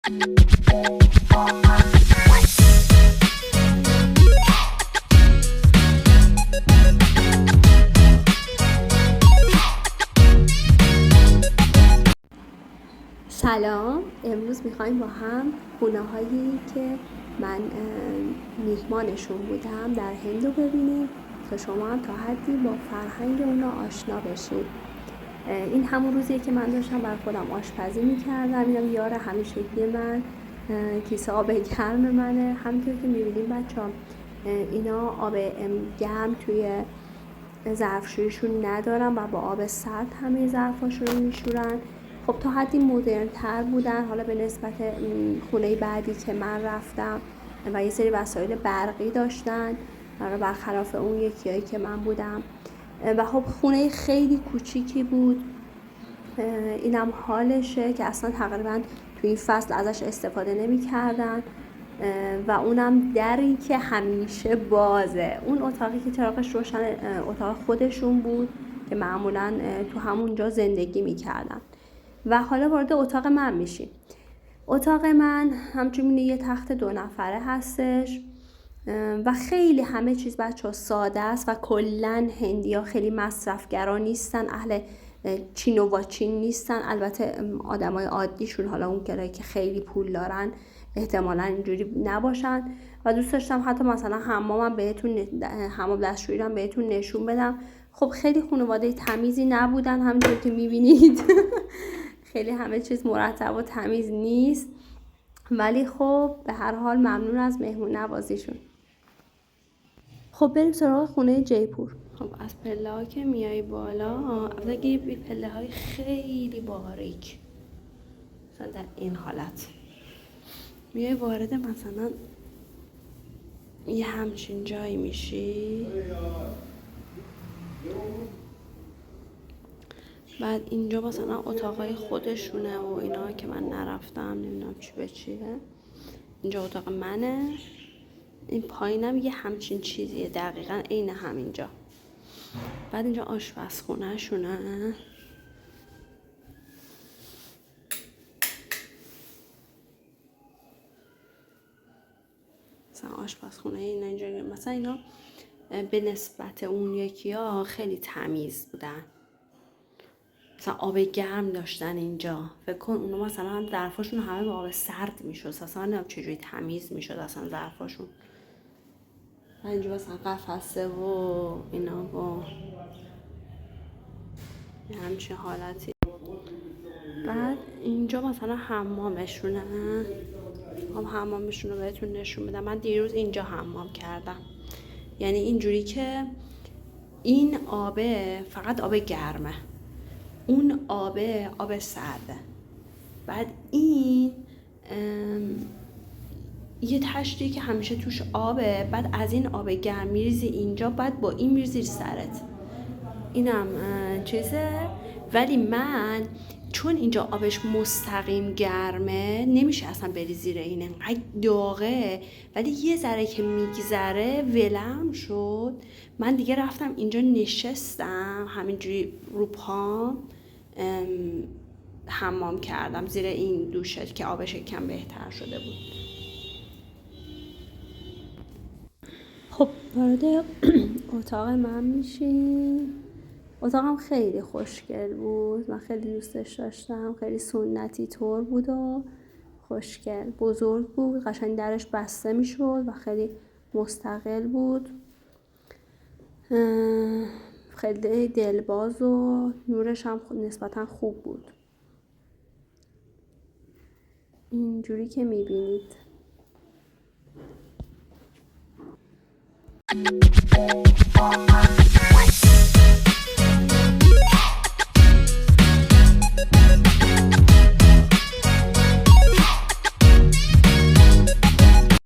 سلام. امروز میخوایم با هم خونه هایی که من میهمانشون بودم در هند رو ببینیم تا شما هم تا حدی با فرهنگ اونا آشنا بشید. این همون روزیه که من داشتم بر خودم آشپزی میکردم. اینم یار همیشگی من، کیسه آب گرم منه. همونطور که میبینیم بچه ها، اینا آب گرم توی ظرفشویشون ندارن و با آب سرد همه ظرفاشون رو میشورن. خب تا حدی مدرن تر بودن حالا به نسبت خونه بعدی که من رفتم و یه سری وسایل برقی داشتن برخلاف اون یکیایی که من بودم. و خب خونه خیلی کوچیکی بود. اینم حالشه که اصلا تقریبا تو این فصل ازش استفاده نمی کردن و اونم دری که همیشه بازه. اون اتاقی که چراغش روشن اتاق خودشون بود که معمولا تو همونجا زندگی میکردن. و حالا وارد اتاق من میشیم. اتاق من همچنین یه تخت 2 نفره هستش و خیلی همه چیز بچه‌ها ساده است و کلاً هندی‌ها خیلی مصرفگرا نیستن، اهل چین و واچین نیستن. البته آدمای عادیشون، حالا اون که خیلی پول دارن احتمالاً اینجوری نباشن. و دوست داشتم حتی مثلا حمام دستشویی رو بهتون نشون بدم. خب خیلی خانواده تمیزی نبودن، همونطور که میبینید خیلی همه چیز مرتب و تمیز نیست، ولی خب به هر حال ممنون از مهمون نوازیشون. خب بریم سراغ خونه جیپور. خب از پله ها که میای بالا، اگه پله های خیلی باریک مثلا در این حالت میای وارد مثلا یه همچین جایی میشی. بعد اینجا مثلا اتاقای خودشونه و اینا که من نرفتم، نمیدونم چی به چیه. اینجا اتاق منه، این پایینم یه همچین چیزیه دقیقاً عین همینجا. بعد اینجا آشپزخونه شونه. مثلا آشپزخونه اینجا، مثلا اینا به نسبت اون یکی ها خیلی تمیز بودن. مثلا آب گرم داشتن اینجا. فکر کن اونا مثلا ظرفاشون همه با آب سرد میشد، اصلا نمیدونم چجوری تمیز میشد اصلا ظرفاشون. و اینجا مثلا قفسه و اینا با همچین حالتی. بعد اینجا مثلا حمامشونه. حمامشون رو بهتون نشون بدم. من دیروز اینجا حمام کردم. یعنی اینجوری که این آبه فقط آب گرمه، اون آب سرده. بعد این یه تشتی که همیشه توش آبه، بعد از این آب گرم میریزی اینجا، بعد با این میریزی سرت. اینم چیزه. ولی من چون اینجا آبش مستقیم گرمه نمیشه اصلا بری زیر این، انقدر داغه. ولی یه ذره که میگذره ولم شد. من دیگه رفتم اینجا نشستم همینجوری رو پام حمام کردم زیر این دوشه که آبش کم بهتر شده بود. خب وارد اتاق من میشیم. اتاقم خیلی خوشگل بود، من خیلی دوستش داشتم. خیلی سنتی طور بود و خوشگل، بزرگ بود، قشنگ درش بسته میشد و خیلی مستقل بود. خیلی دلباز و نورش هم نسبتا خوب بود، اینجوری که میبینید.